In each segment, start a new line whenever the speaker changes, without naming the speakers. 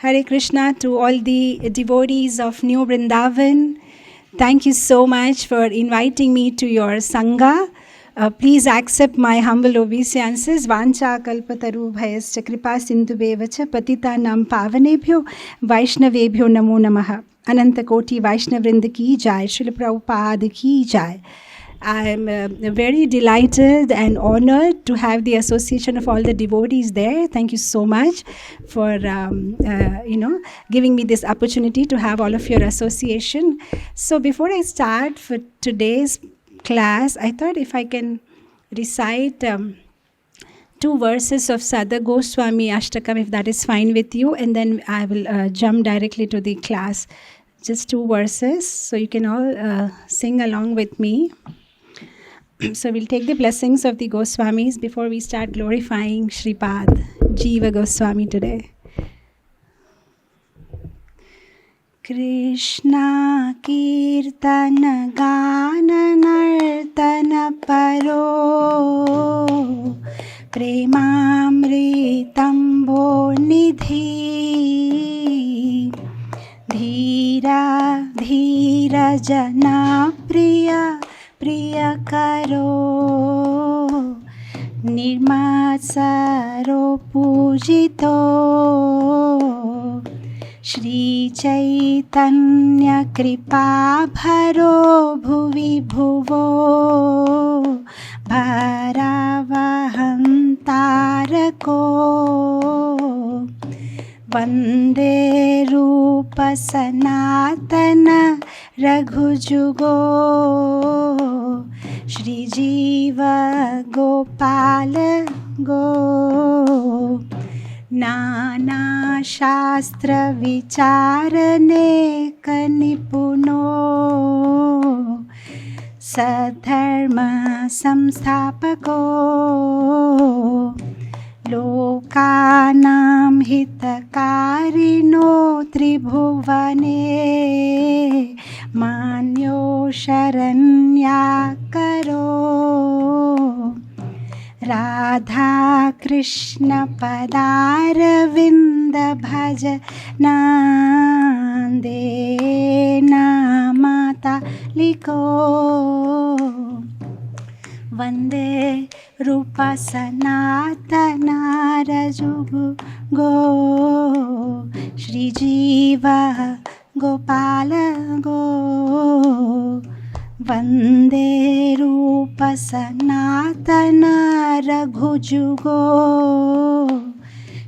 Hare Krishna to all the devotees of New Vrindavan. Thank you so much for inviting me to your Sangha. Please accept my humble obeisances. Vancha kalpataru bhayascha kripa sindhubevacha patitanam pavanebhyo Vaishnavebhyo namo namaha. Ananta Koti Vaishnavrinda ki jai. Srila Prabhupada ki jai. I am very delighted and honored to have the association of all the devotees there. Thank you so much for giving me this opportunity to have all of your association. So before I start for today's class, I thought if I can recite 2 verses of Jiva Goswami Ashtakam, if that is fine with you, and then I will jump directly to the class. Just 2 verses, so you can all sing along with me. So we'll take the blessings of the Goswamis before we start glorifying Shripad, Jiva Goswami today. Krishna Kirtana Gana Nartana Paro Premamritambo Nidhi Dhira Dhira Jana Priya Priya Karo Nirmasaro Pujito Shri Chaitanya Kripa Bharo Bhuvi Bhuvo Bharavaham Tarako Vande Rupa Sanatana Raghujugo Shri Jiva Gopala Go Nana Shastra Vicharane Kanipuno Sadharma Samstapako Lokanam Hitakarino Tribhuvane Manyo Sharanyakaro Radha Krishna Padaravinda Bhaja Nande Namata Liko Vande Rupa Sanatana Rajugu Go Shri Jiva Gopala Go Vande Rupa Sanatana Raghujugo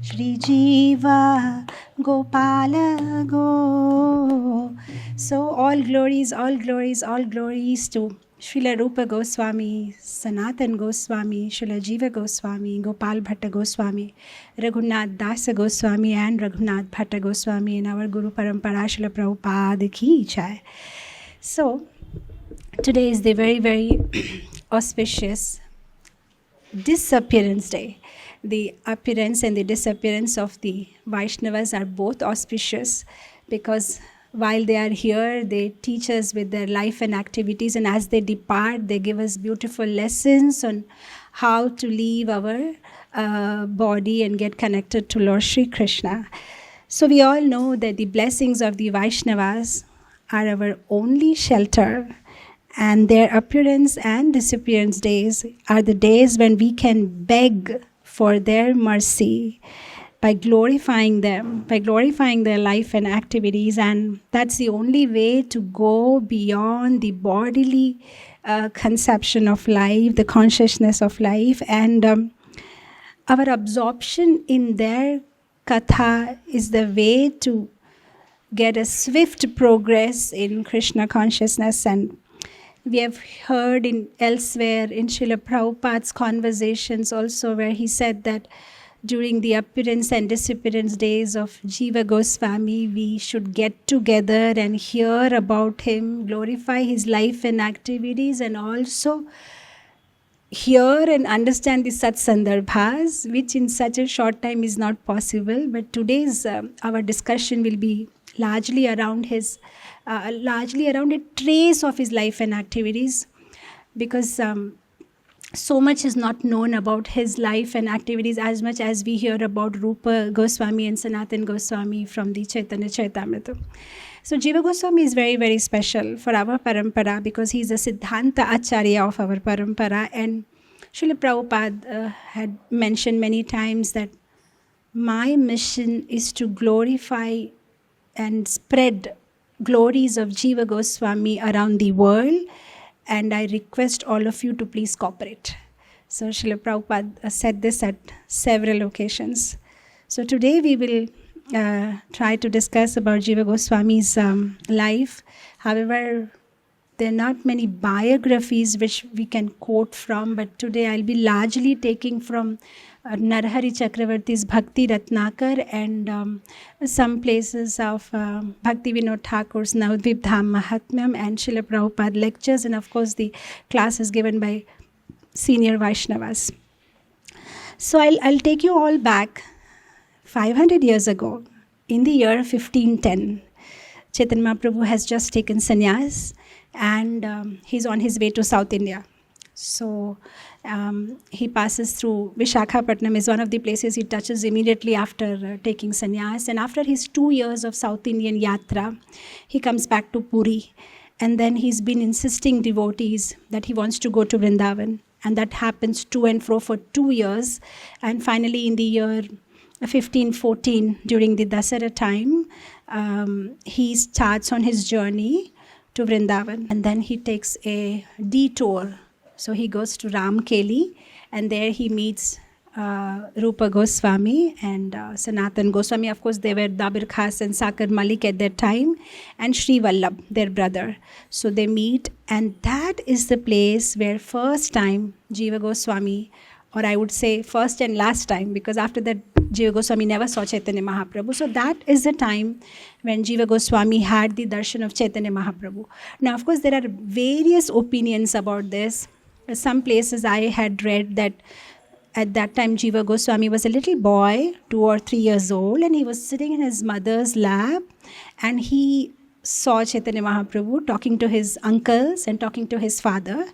Shri Jiva Gopala Go. So all glories, all glories, all glories to Srila Rupa Goswami, Sanatan Goswami, Srila Jiva Goswami, Gopal Bhatta Goswami, Raghunath Dasa Goswami and Raghunath Bhatta Goswami and our Guru Parampara Srila Prabhupada ki jai. So today is the very, very auspicious disappearance day. The appearance and the disappearance of the Vaishnavas are both auspicious because while they are here, they teach us with their life and activities, and as they depart, they give us beautiful lessons on how to leave our body and get connected to Lord Shri Krishna. So we all know that the blessings of the Vaishnavas are our only shelter, and their appearance and disappearance days are the days when we can beg for their mercy by glorifying them, by glorifying their life and activities. And that's the only way to go beyond the bodily conception of life, the consciousness of life. And our absorption in their katha is the way to get a swift progress in Krishna consciousness. And we have heard elsewhere in Srila Prabhupada's conversations also, where he said that during the appearance and disappearance days of Jiva Goswami, we should get together and hear about him, glorify his life and activities, and also hear and understand the Sat Sandarbhas, which in such a short time is not possible. But today's our discussion will be largely around a trace of his life and activities, because so much is not known about his life and activities as much as we hear about Rupa Goswami and Sanatan Goswami from the Chaitanya Charitamrita. So Jiva Goswami is very, very special for our parampara because he is a Siddhanta Acharya of our parampara. And Srila Prabhupada had mentioned many times that my mission is to glorify and spread glories of Jiva Goswami around the world, and I request all of you to please cooperate. So Srila Prabhupada said this at several occasions. So today we will try to discuss about Jiva Goswami's life. However, there are not many biographies which we can quote from, but today I'll be largely taking from Narhari Chakravarti's Bhakti Ratnakar and some places of Bhakti Vinod Thakur's Navadvip Dham Mahatmyam and Srila Prabhupada lectures, and of course the classes given by senior Vaishnavas. So I'll take you all back 500 years ago, in the year 1510. Chaitanya Mahaprabhu has just taken sannyas and he's on his way to South India. So he passes through Vishakhapatnam, is one of the places he touches immediately after taking sannyas. And after his 2 years of South Indian yatra, he comes back to Puri. And then he's been insisting devotees that he wants to go to Vrindavan. And that happens to and fro for 2 years. And finally in the year 1514, during the Dasara time, he starts on his journey to Vrindavan. And then he takes a detour. So he goes to Ramkeli, and there he meets Rupa Goswami and Sanatan Goswami. Of course, they were Dabir Khas and Sakar Malik at that time, and Sri Vallabh, their brother. So they meet, and that is the place where first time Jiva Goswami, or I would say first and last time, because after that Jiva Goswami never saw Chaitanya Mahaprabhu. So that is the time when Jiva Goswami had the darshan of Chaitanya Mahaprabhu. Now, of course, there are various opinions about this. Some places I had read that at that time Jiva Goswami was a little boy, 2 or 3 years old, and he was sitting in his mother's lap, and he saw Chaitanya Mahaprabhu talking to his uncles and talking to his father.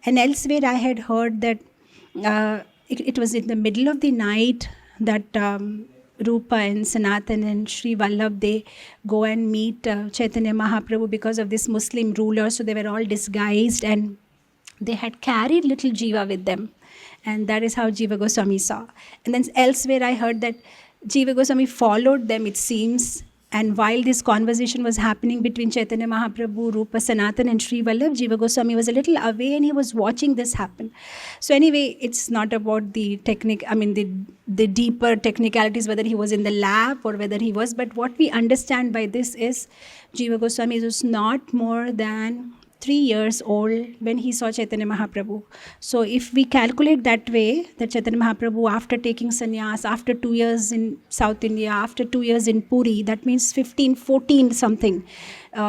And elsewhere I had heard that it was in the middle of the night that Rupa and Sanatan and Sri Vallabh, they go and meet Chaitanya Mahaprabhu because of this Muslim ruler. So they were all disguised and they had carried little Jiva with them. And that is how Jiva Goswami saw. And then elsewhere I heard that Jiva Goswami followed them, it seems. And while this conversation was happening between Chaitanya Mahaprabhu, Rupa, Sanatan and Sri Vallabh, Jiva Goswami was a little away and he was watching this happen. So anyway, it's not about the the deeper technicalities, whether he was in the lab or whether he was. But what we understand by this is Jiva Goswami was not more than 3 years old when he saw Chaitanya Mahaprabhu. So if we calculate that way, that Chaitanya Mahaprabhu, after taking sannyas, after 2 years in South India, after 2 years in Puri, that means 1514 something,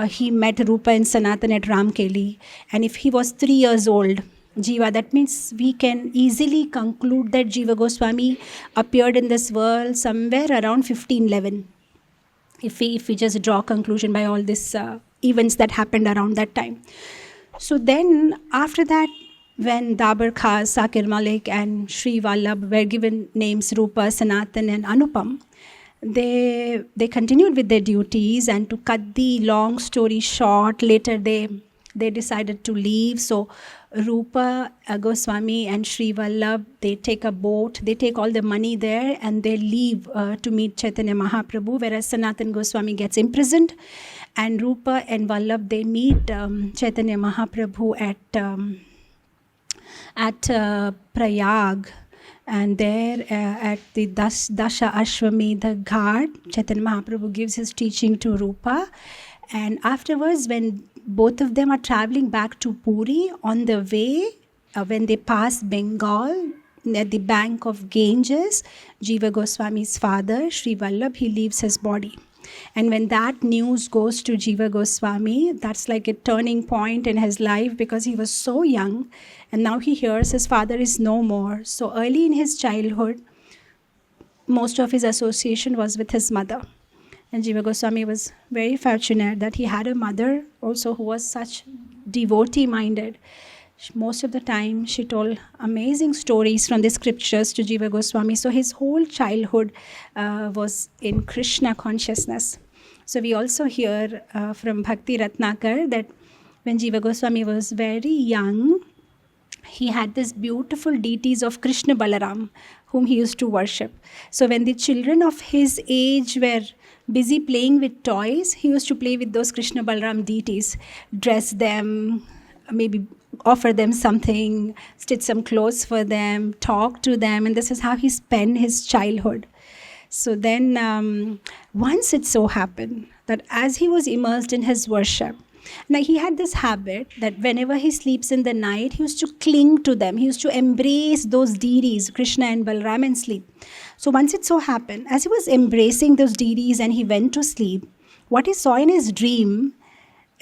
he met Rupa and Sanatan at Ramkeli. And if he was 3 years old, Jiva, that means we can easily conclude that Jiva Goswami appeared in this world somewhere around 1511. If we just draw a conclusion by all these events that happened around that time. So then after that, when Dabar Khas, Sakir Malik and Sri Vallabh were given names Rupa, Sanatan and Anupam, they continued with their duties, and to cut the long story short, later they decided to leave. So Rupa Goswami and Sri Vallabh, they take a boat, they take all the money there and they leave to meet Chaitanya Mahaprabhu, whereas Sanatan Goswami gets imprisoned. And Rupa and Vallabh, they meet Chaitanya Mahaprabhu at Prayag. And there at the Dasha Ashwamedha Ghat, Chaitanya Mahaprabhu gives his teaching to Rupa. And afterwards, when both of them are traveling back to Puri, on the way, when they pass Bengal, at the bank of Ganges, Jiva Goswami's father, Sri Vallabh, he leaves his body. And when that news goes to Jiva Goswami, that's like a turning point in his life, because he was so young and now he hears his father is no more. So early in his childhood, most of his association was with his mother. And Jiva Goswami was very fortunate that he had a mother also who was such devotee-minded. Most of the time, she told amazing stories from the scriptures to Jiva Goswami. So his whole childhood was in Krishna consciousness. So we also hear from Bhakti Ratnakar that when Jiva Goswami was very young, he had these beautiful deities of Krishna Balaram, whom he used to worship. So when the children of his age were busy playing with toys, he used to play with those Krishna Balaram deities, dress them, maybe offer them something, stitch some clothes for them, talk to them, and this is how he spent his childhood. So then once it so happened that as he was immersed in his worship, now he had this habit that whenever he sleeps in the night, he used to cling to them. He used to embrace those deities, Krishna and Balaram, and sleep. So once it so happened, as he was embracing those deities and he went to sleep, what he saw in his dream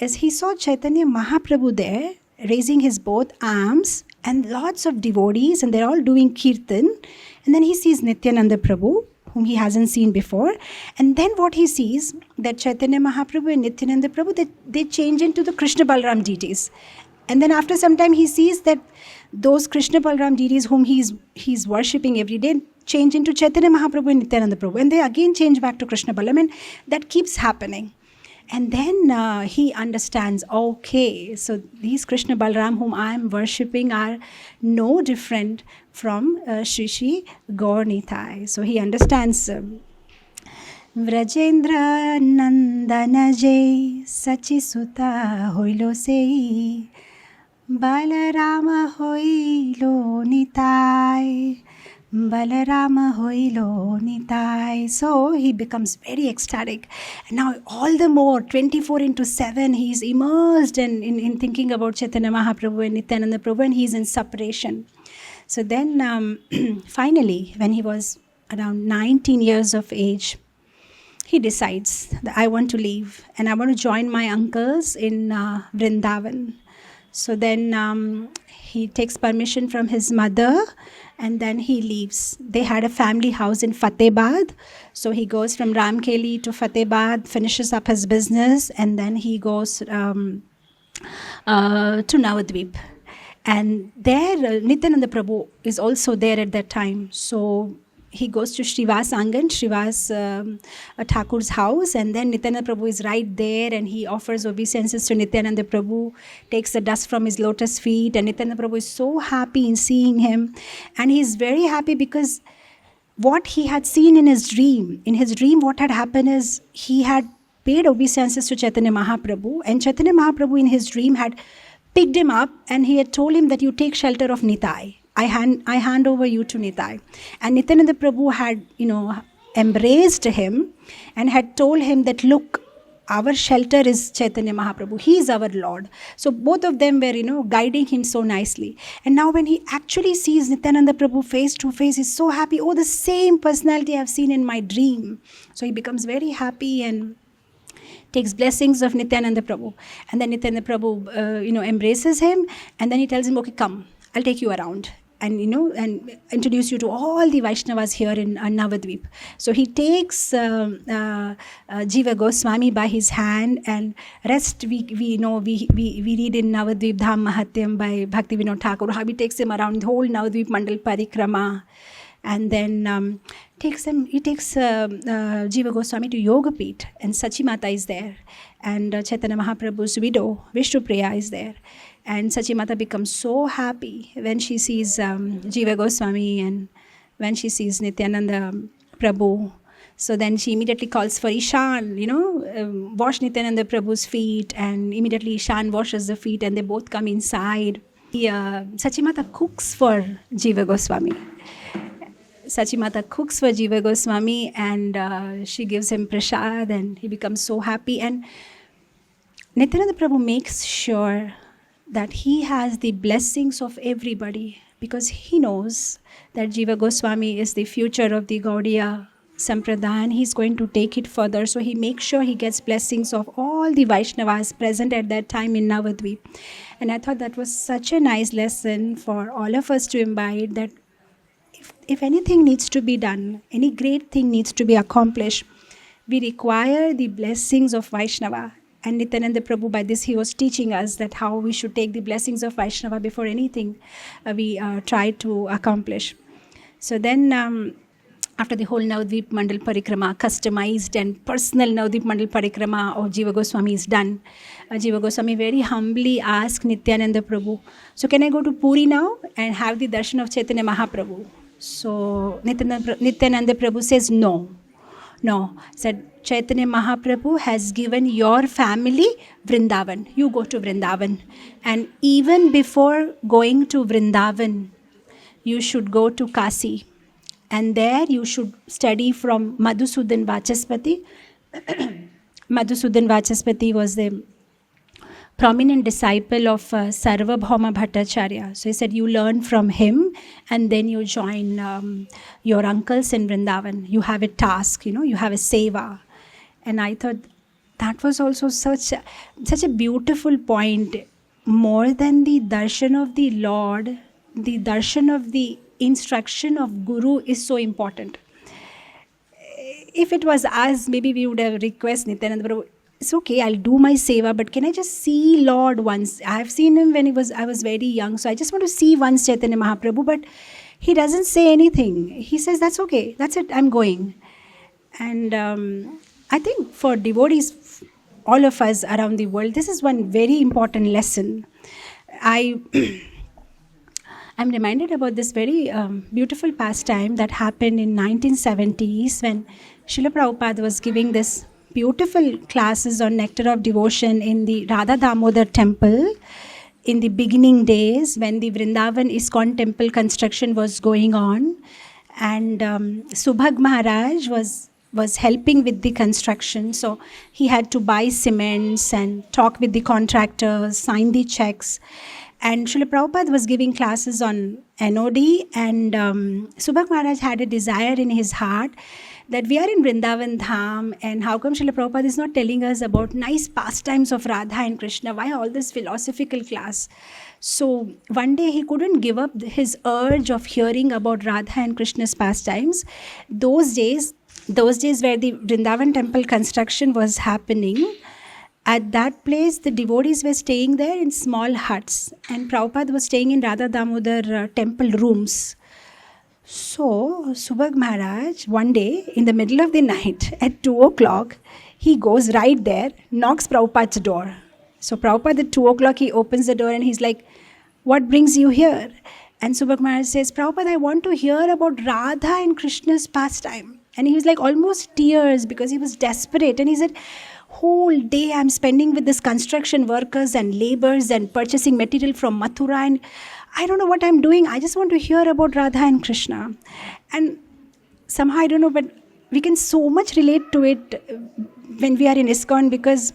is he saw Chaitanya Mahaprabhu there, raising his both arms and lots of devotees, and they're all doing kirtan. And then he sees Nityananda Prabhu, whom he hasn't seen before. And then what he sees, that Chaitanya Mahaprabhu and Nityananda Prabhu, they change into the Krishna Balaram deities. And then after some time, he sees that those Krishna Balaram deities whom he's worshipping every day change into Chaitanya Mahaprabhu and Nityananda Prabhu. And they again change back to Krishna Balaram. And that keeps happening. And then he understands, okay, so these Krishna Balaram whom I am worshipping are no different from Shri Shri Gaur Nitai. So he understands Vrajendra Nandana Jai Sachi Sutta Hoilo Sei Balarama Hoilo Nitai Balarama Hoilo Nitai. So he becomes very ecstatic. And now all the more, 24/7, he's immersed in thinking about Chaitanya Mahaprabhu and Nityananda Prabhu, and he's in separation. So then finally, when he was around 19 years of age, he decides that I want to leave and I want to join my uncles in Vrindavan. So then he takes permission from his mother, and then he leaves. They had a family house in Fatehbad. So he goes from Ramkeli to Fatehbad, finishes up his business, and then he goes to Navadvip. And there, Nityananda Prabhu is also there at that time. So he goes to Srivas Angan, Srivas Thakur's house, and then Nityananda Prabhu is right there, and he offers obeisances to Nityananda Prabhu, takes the dust from his lotus feet, and Nityananda Prabhu is so happy in seeing him. And he's very happy because what he had seen in his dream what had happened is he had paid obeisances to Chaitanya Mahaprabhu, and Chaitanya Mahaprabhu in his dream had picked him up and he had told him that you take shelter of Nitai. I hand over you to Nitai. And Nityananda Prabhu had, embraced him and had told him that, look, our shelter is Chaitanya Mahaprabhu. He is our Lord. So both of them were, guiding him so nicely. And now when he actually sees Nityananda Prabhu face to face, he's so happy. Oh, the same personality I've seen in my dream. So he becomes very happy and takes blessings of Nityananda Prabhu. And then Nityananda Prabhu, embraces him. And then he tells him, okay, come, I'll take you around. And and introduce you to all the Vaishnavas here in Navadvip. So he takes Jiva Goswami by his hand, and rest we read in Navadvip Dham Mahatyam by Bhakti Vinod Thakur, how he takes him around the whole Navadvip Mandal Parikrama, and then he takes Jiva Goswami to Yoga Peeth, and Sachi Mata is there, and Chaitanya Mahaprabhu's widow Vishnupriya is there. And Sachi Mata becomes so happy when she sees Jiva Goswami and when she sees Nityananda Prabhu. So then she immediately calls for Ishan, wash Nityananda Prabhu's feet, and immediately Ishan washes the feet and they both come inside. Sachi Mata cooks for Jiva Goswami. Sachi Mata cooks for Jiva Goswami, and she gives him prasad, and he becomes so happy. And Nityananda Prabhu makes sure that he has the blessings of everybody, because he knows that Jiva Goswami is the future of the Gaudiya Sampradaya, and he's going to take it further. So he makes sure he gets blessings of all the Vaishnavas present at that time in Navadvip. And I thought that was such a nice lesson for all of us to imbibe, that if anything needs to be done, any great thing needs to be accomplished, we require the blessings of Vaishnava. And Nityananda Prabhu, by this, he was teaching us that how we should take the blessings of Vaishnava before anything we try to accomplish. So then, after the whole Navadvip Mandal Parikrama, customized and personal Navadvip Mandal Parikrama of Jiva Goswami is done, Jiva Goswami very humbly asked Nityananda Prabhu, so can I go to Puri now and have the darshan of Chaitanya Mahaprabhu? So Nityananda Prabhu says, no. Said, Chaitanya Mahaprabhu has given your family Vrindavan. You go to Vrindavan. And even before going to Vrindavan, you should go to Kasi. And there you should study from Madhusudan Vachaspati. Madhusudan Vachaspati was the prominent disciple of Sarvabhauma Bhattacharya. So he said, you learn from him and then you join your uncles in Vrindavan. You have a task, you have a seva. And I thought that was also such a beautiful point. More than the darshan of the Lord, the darshan of the instruction of Guru is so important. If it was us, maybe we would have requested Nityananda Prabhu, it's okay, I'll do my seva, but can I just see Lord once? I have seen him when I was very young, so I just want to see once Chaitanya Mahaprabhu, but he doesn't say anything. He says, that's okay, that's it, I'm going. And I think for devotees, all of us around the world, this is one very important lesson. I'm reminded about this very beautiful pastime that happened in 1970s when Srila Prabhupada was giving this beautiful classes on Nectar of Devotion in the Radha Damodar temple in the beginning days when the Vrindavan ISKCON temple construction was going on. And Subhag Maharaj was helping with the construction. So he had to buy cements and talk with the contractors, sign the checks. And Srila Prabhupada was giving classes on NOD, and Subhag Maharaj had a desire in his heart that we are in Vrindavan Dham, and how come Srila Prabhupada is not telling us about nice pastimes of Radha and Krishna? Why all this philosophical class? So one day he couldn't give up his urge of hearing about Radha and Krishna's pastimes. Those days where the Vrindavan temple construction was happening, at that place, the devotees were staying there in small huts, and Prabhupada was staying in Radha Damodar temple rooms. So, Subhag Maharaj, one day, in the middle of the night, at 2 o'clock, he goes right there, knocks Prabhupada's door. So, Prabhupada at 2 o'clock, he opens the door and he's like, what brings you here? And Subhag Maharaj says, Prabhupada, I want to hear about Radha and Krishna's pastime. And he was like almost tears because he was desperate. And he said, whole day I'm spending with this construction workers and laborers and purchasing material from Mathura, and I don't know what I'm doing. I just want to hear about Radha and Krishna. And somehow, I don't know, but we can so much relate to it when we are in ISKCON because,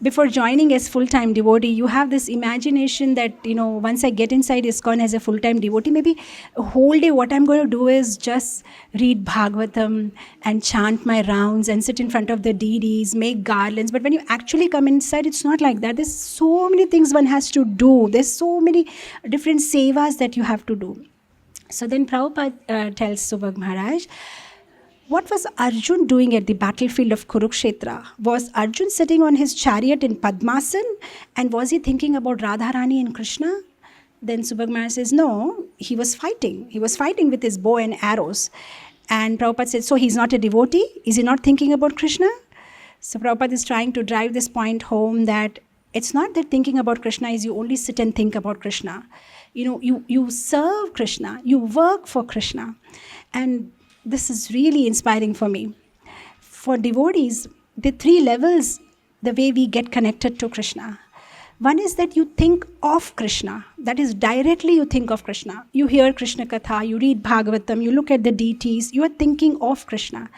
before joining as full-time devotee, you have this imagination that, once I get inside ISKCON as a full-time devotee, maybe a whole day what I'm going to do is just read Bhagavatam and chant my rounds and sit in front of the deities, make garlands. But when you actually come inside, it's not like that. There's so many things one has to do. There's so many different sevas that you have to do. So then Prabhupada tells Subhag Maharaj, what was Arjun doing at the battlefield of Kurukshetra? Was Arjun sitting on his chariot in Padmasan? And was he thinking about Radharani and Krishna? Then Subhag Maharaj says, no, he was fighting. He was fighting with his bow and arrows. And Prabhupada said, so he's not a devotee? Is he not thinking about Krishna? So Prabhupada is trying to drive this point home that it's not that thinking about Krishna is you only sit and think about Krishna. You serve Krishna. You work for Krishna. And this is really inspiring for me. For devotees, the 3 levels, the way we get connected to Krishna. One is that you think of Krishna. That is, directly you think of Krishna. You hear Krishna Katha, you read Bhagavatam, you look at the deities, you are thinking of Krishna.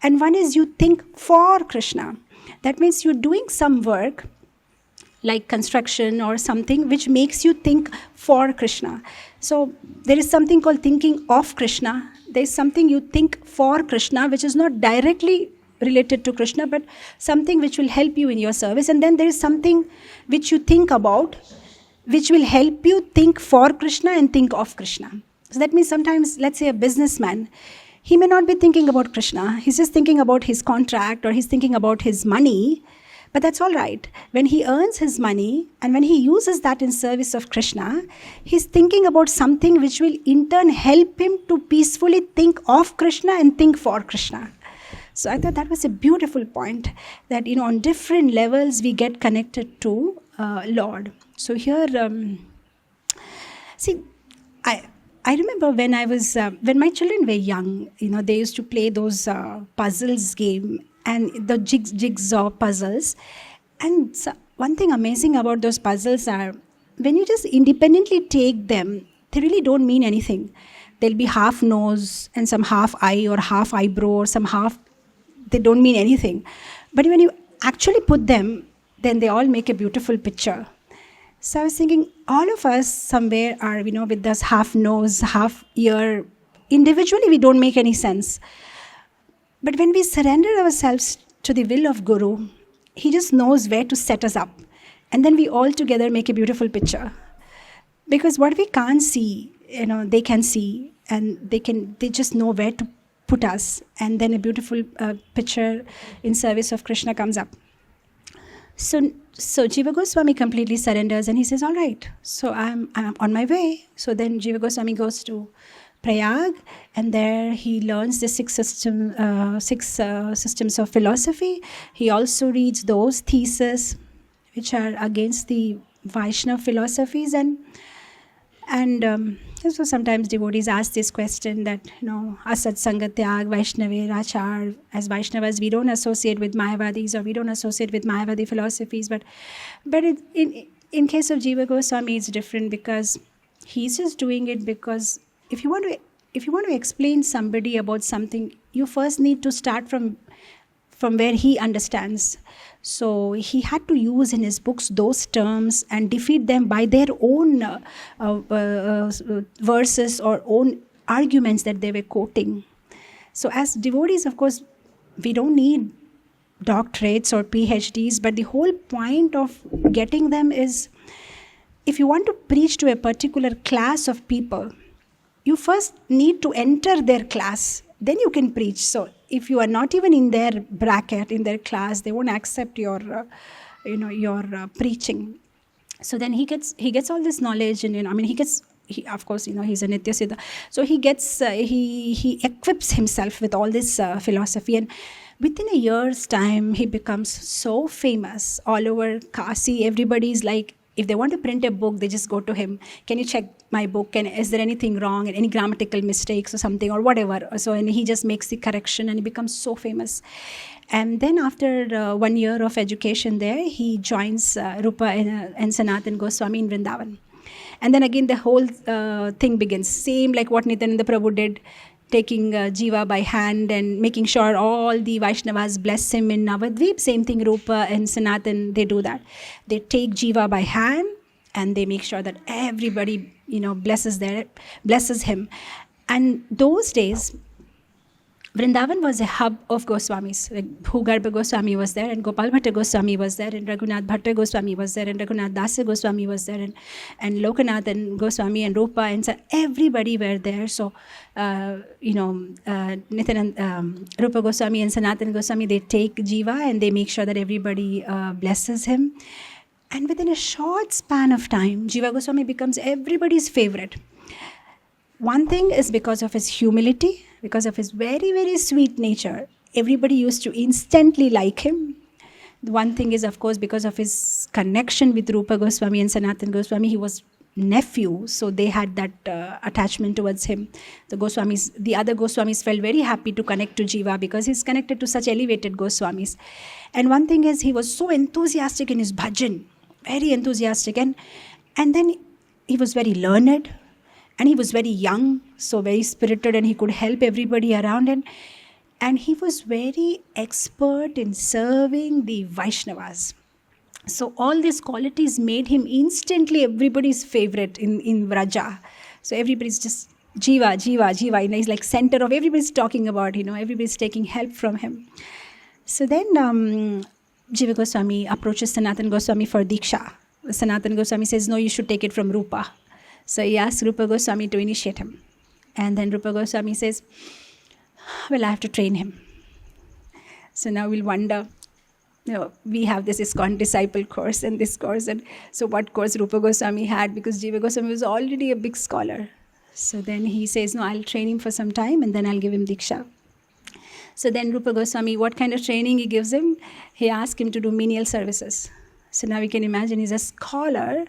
And one is you think for Krishna. That means you're doing some work, like construction or something, which makes you think for Krishna. So there is something called thinking of Krishna. There is something you think for Krishna, which is not directly related to Krishna, but something which will help you in your service. And then there is something which you think about, which will help you think for Krishna and think of Krishna. So that means sometimes, let's say a businessman, he may not be thinking about Krishna. He's just thinking about his contract or he's thinking about his money. But that's all right. When he earns his money and when he uses that in service of Krishna, he's thinking about something which will in turn help him to peacefully think of Krishna and think for Krishna. So I thought that was a beautiful point, that, on different levels we get connected to Lord. So here, see, I remember when I was, when my children were young, they used to play those puzzles game and the jigsaw puzzles. And so one thing amazing about those puzzles are, when you just independently take them, they really don't mean anything. There'll be half nose and some half eye or half eyebrow or some half, they don't mean anything. But when you actually put them, then they all make a beautiful picture. So I was thinking, all of us somewhere are, with this half nose, half ear. Individually, we don't make any sense. But when we surrender ourselves to the will of Guru, he just knows where to set us up. And then we all together make a beautiful picture. Because what we can't see, they can see. And they just know where to put us. And then a beautiful picture in service of Krishna comes up. So Jiva Goswami completely surrenders and he says, all right, so I'm on my way. So then Jiva Goswami goes to Prayag, and there he learns the six systems of philosophy. He also reads those theses which are against the Vaishnava philosophies. And so sometimes devotees ask this question that, Asat Sangatyag, Vaishnave, Rachar, as Vaishnavas, we don't associate with Mayavadis or we don't associate with Mayavadi philosophies. But in case of Jiva Goswami, it's different, because he's just doing it because if you want to explain somebody about something, you first need to start from where he understands. So he had to use in his books those terms and defeat them by their own verses or own arguments that they were quoting. So as devotees, of course, we don't need doctorates or PhDs, but the whole point of getting them is, if you want to preach to a particular class of people, you first need to enter their class. Then you can preach. So if you are not even in their bracket, in their class, they won't accept your preaching. So then he gets all this knowledge, and of course, he's a Nitya Siddha. So he gets he equips himself with all this philosophy, and within a year's time, he becomes so famous all over Kasi. Everybody's like, if they want to print a book, they just go to him. Can you check my book? And is there anything wrong? And any grammatical mistakes or something or whatever? So, and he just makes the correction and he becomes so famous. And then after 1 year of education there, he joins Rupa and Sanatan Goswami in Vrindavan. And then again, the whole thing begins. Same like what Nityananda Prabhu did, taking Jiva by hand and making sure all the Vaishnavas bless him in Navadvip. Same thing, Rupa and Sanatan, they do that. They take Jiva by hand and they make sure that everybody, blesses him. And those days, Vrindavan was a hub of Goswamis. Like Bhugarbha Goswami was there, and Gopal Bhatta Goswami was there, and Raghunath Bhatta Goswami was there, and Raghunath Dasa Goswami was there, and Lokanath and Goswami and Rupa, and so everybody were there. So, Rupa Goswami and Sanatan Goswami, they take Jiva and they make sure that everybody blesses him. And within a short span of time, Jiva Goswami becomes everybody's favorite. One thing is because of his humility, because of his very, very sweet nature. Everybody used to instantly like him. One thing is, of course, because of his connection with Rupa Goswami and Sanatan Goswami. He was nephew, so they had that attachment towards him. The other Goswamis felt very happy to connect to Jiva because he's connected to such elevated Goswamis. And one thing is, he was so enthusiastic in his bhajan, very enthusiastic. And then he was very learned. And he was very young, so very spirited, and he could help everybody around. And he was very expert in serving the Vaishnavas. So all these qualities made him instantly everybody's favorite in Vraja. So everybody's just Jiva, Jiva, Jiva. He's like center of everybody's talking about, everybody's taking help from him. So then Jiva Goswami approaches Sanatan Goswami for Diksha. Sanatan Goswami says, no, you should take it from Rupa. So he asks Rupa Goswami to initiate him. And then Rupa Goswami says, well, I have to train him. So now we'll wonder, we have this ISKCON disciple course and this course. And so what course Rupa Goswami had, because Jiva Goswami was already a big scholar. So then he says, no, I'll train him for some time and then I'll give him Diksha. So then Rupa Goswami, what kind of training he gives him? He asks him to do menial services. So now we can imagine he's a scholar,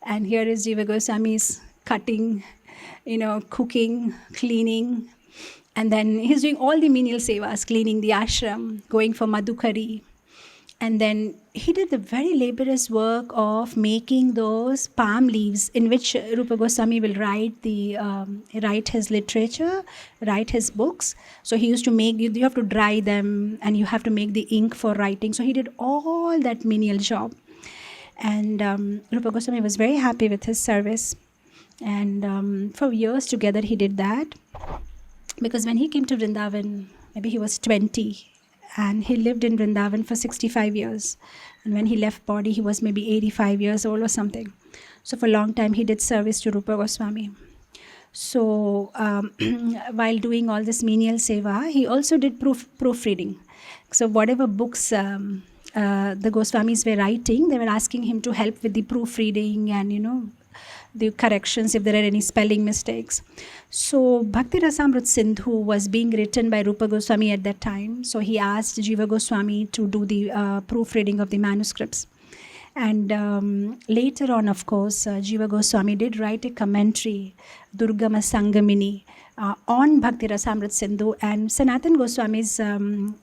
and here is Jiva Goswami is cutting, cooking, cleaning, and then he's doing all the menial sevas, cleaning the ashram, going for madhukari. And then he did the very laborious work of making those palm leaves in which Rupa Goswami will write his literature, write his books. So he used to make, you have to dry them and you have to make the ink for writing. So he did all that menial job. And Rupa Goswami was very happy with his service. And for years together he did that. Because when he came to Vrindavan, maybe he was 20. And he lived in Vrindavan for 65 years. And when he left body, he was maybe 85 years old or something. So for a long time, he did service to Rupa Goswami. So while doing all this menial seva, he also did proofreading. So whatever books the Goswamis were writing, they were asking him to help with the proofreading and, the corrections if there are any spelling mistakes. So Bhakti Rasamrita Sindhu was being written by Rupa Goswami at that time. So he asked Jiva Goswami to do the proofreading of the manuscripts. And later on, of course, Jiva Goswami did write a commentary, Durgama Sangamini, on Bhakti Rasamrita Sindhu, and Sanatan Goswami's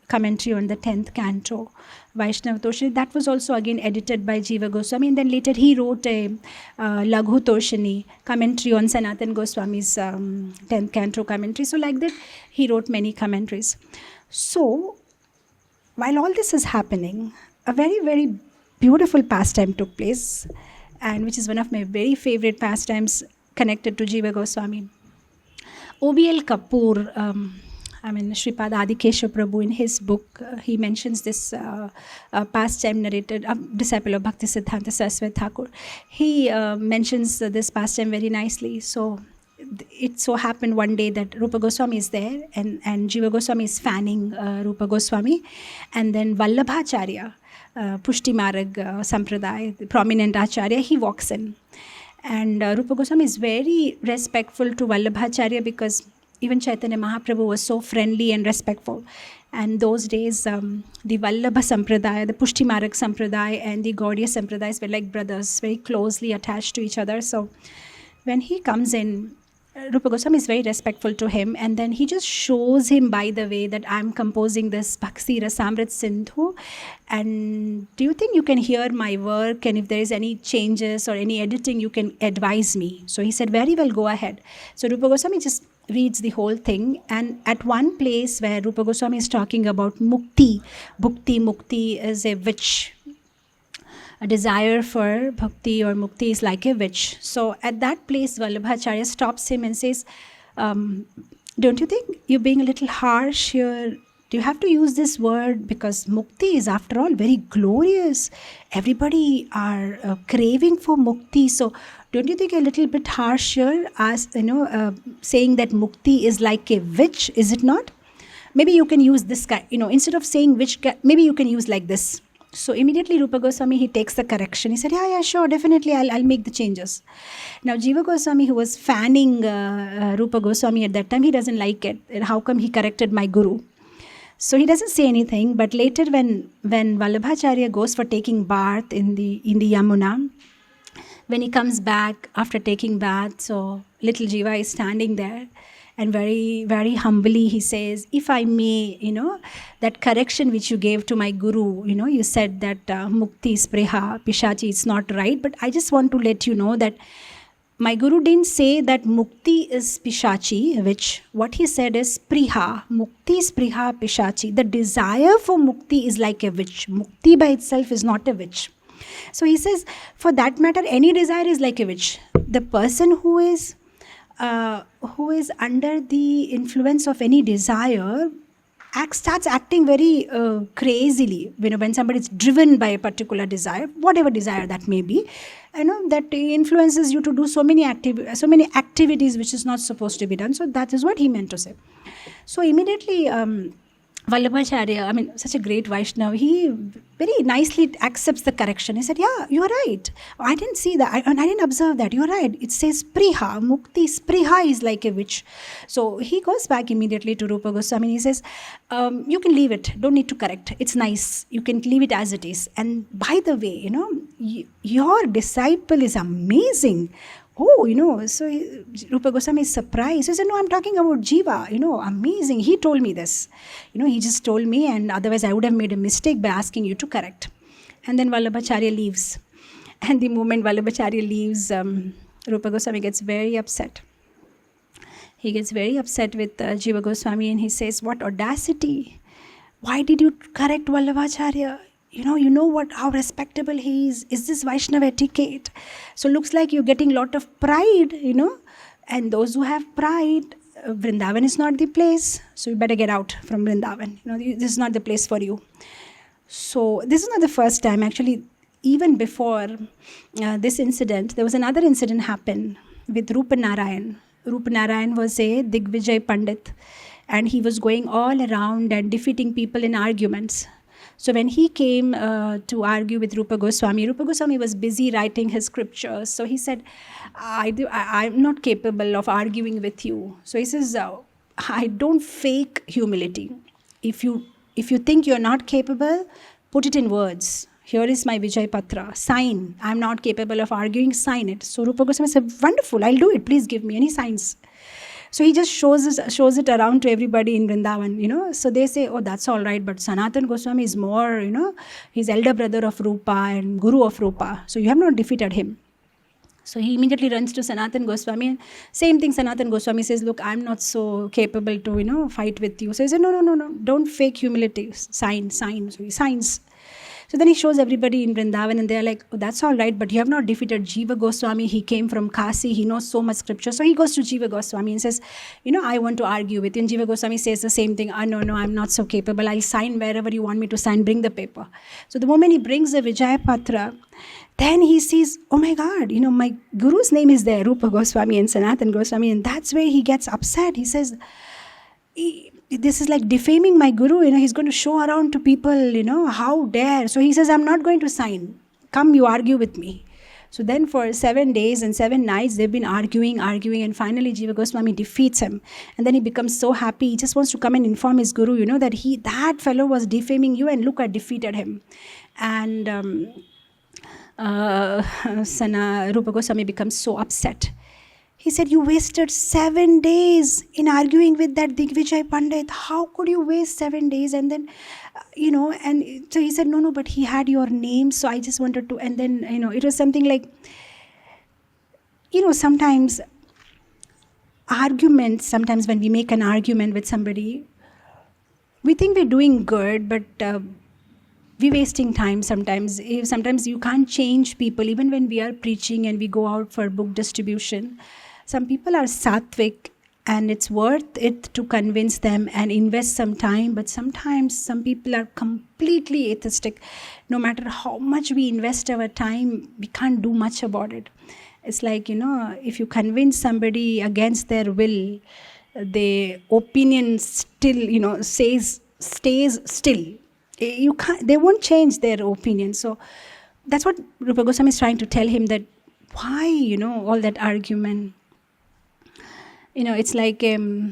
commentary on the 10th canto, Vaishnava Toshini. That was also again edited by Jiva Goswami. And then later he wrote a Laghu Toshini commentary on Sanatan Goswami's 10th canto commentary. So like that, he wrote many commentaries. So while all this is happening, a very, very beautiful pastime took place, and which is one of my very favorite pastimes connected to Jiva Goswami. O.B.L. Kapoor, Sripad Adikesha Prabhu, in his book, he mentions this pastime narrated, a disciple of Bhakti Siddhanta Saraswati Thakur. He mentions this pastime very nicely. So it so happened one day that Rupa Goswami is there, and Jiva Goswami is fanning Rupa Goswami, and then Vallabhacharya, Pushti Marag Sampradaya, the prominent Acharya, he walks in. And Rupa Goswami is very respectful to Vallabhacharya, because even Chaitanya Mahaprabhu was so friendly and respectful. And those days, the Vallabha Sampradaya, the Pushti Marag Sampradaya, and the Gaudiya Sampradayas were like brothers, very closely attached to each other. So when he comes in, Rupa Goswami is very respectful to him, and then he just shows him, by the way, that I'm composing this Bhakti Rasamrita Sindhu, and do you think you can hear my work, and if there is any changes or any editing, you can advise me. So he said, very well, go ahead. So Rupa Goswami just reads the whole thing, and at one place where Rupa Goswami is talking about mukti, mukti is a witch. A desire for bhakti or mukti is like a witch. So at that place, Vallabhacharya stops him and says, don't you think you're being a little harsh here? Do you have to use this word? Because mukti is, after all, very glorious. Everybody are craving for mukti. So don't you think a little bit harsh here, as saying that mukti is like a witch? Is it not? Maybe you can use this guy. Instead of saying witch, maybe you can use like this. So immediately Rupa Goswami, he takes the correction. He said, yeah, sure, definitely, I'll make the changes. Now Jiva Goswami, who was fanning Rupa Goswami at that time, he doesn't like it. How come he corrected my guru? So he doesn't say anything. But later when Vallabhacharya goes for taking bath in the Yamuna, when he comes back after taking bath, so little Jiva is standing there. And very, very humbly he says, if I may, that correction which you gave to my guru, you said that mukti is priha, pishachi, it's not right. But I just want to let you know that my guru didn't say that mukti is pishachi, which what he said is priha. Mukti is priha, pishachi. The desire for mukti is like a witch. Mukti by itself is not a witch. So he says, for that matter, any desire is like a witch. The person who is under the influence of any desire starts acting very crazily. When somebody is driven by a particular desire, whatever desire that may be, that influences you to do so many activities which is not supposed to be done. So that is what he meant to say. So immediately Vallabhacharya, I mean, such a great Vaishnava, he very nicely accepts the correction. He said, yeah, you're right. I didn't see that. I didn't observe that. You're right. It says Spriha. Mukti, Spriha is like a witch. So he goes back immediately to Rupa Goswami. He says, you can leave it. Don't need to correct. It's nice. You can leave it as it is. And by the way, your disciple is amazing. Oh, so Rupa Goswami is surprised. He said, no, I'm talking about Jiva. Amazing. He told me this. He just told me, and otherwise I would have made a mistake by asking you to correct. And then Vallabhacharya leaves. And the moment Vallabhacharya leaves, Rupa Goswami gets very upset. He gets very upset with Jiva Goswami, and he says, what audacity. Why did you correct Vallabhacharya? You know what, how respectable he is. Is this Vaishnava etiquette? So looks like you're getting a lot of pride, and those who have pride, Vrindavan is not the place. So you better get out from Vrindavan. This is not the place for you. So this is not the first time. Actually, even before this incident, there was another incident happened with Rupa Narayan. Rupa Narayan was a Digvijay Pandit, and he was going all around and defeating people in arguments. So when he came to argue with Rupa Goswami was busy writing his scriptures. So he said, I'm not capable of arguing with you. So he says, I don't fake humility. If you think you're not capable, put it in words. Here is my Vijay Patra. Sign. I'm not capable of arguing. Sign it. So Rupa Goswami said, wonderful, I'll do it. Please give me. And he signs. So he just shows it around to everybody in Vrindavan, So they say, oh, that's all right. But Sanatan Goswami is more, he's elder brother of Rupa and guru of Rupa. So you have not defeated him. So he immediately runs to Sanatan Goswami. And same thing, Sanatan Goswami says, look, I'm not so capable to, fight with you. So he said, no. Don't fake humility. Sign. So he signs. So then he shows everybody in Vrindavan, and they're like, oh, that's all right, but you have not defeated Jiva Goswami. He came from Kasi. He knows so much scripture. So he goes to Jiva Goswami and says, I want to argue with you. And Jiva Goswami says the same thing. No, I'm not so capable. I'll sign wherever you want me to sign. Bring the paper. So the moment he brings the Vijaya Patra, then he sees, oh my God, my guru's name is there, Rupa Goswami and Sanatan Goswami. And that's where he gets upset. He says, this is like defaming my guru, he's going to show around to people, how dare. So he says, I'm not going to sign. Come, you argue with me. So then for 7 days and 7 nights, they've been arguing, and finally Jiva Goswami defeats him. And then he becomes so happy. He just wants to come and inform his guru, that fellow was defaming you, and look, I defeated him. And Rupa Goswami becomes so upset. He said, you wasted 7 days in arguing with that Digvijay Pandit. How could you waste 7 days? And then, and so he said, no, but he had your name. So I just wanted to, and then, it was something like, sometimes when we make an argument with somebody, we think we're doing good, but we're wasting time sometimes. Sometimes you can't change people, even when we are preaching and we go out for book distribution. Some people are sattvic, and it's worth it to convince them and invest some time. But sometimes some people are completely atheistic. No matter how much we invest our time, we can't do much about it. It's like, if you convince somebody against their will, the opinion still, stays still. They won't change their opinion. So that's what Rupa Goswami is trying to tell him, that why, all that argument. It's like if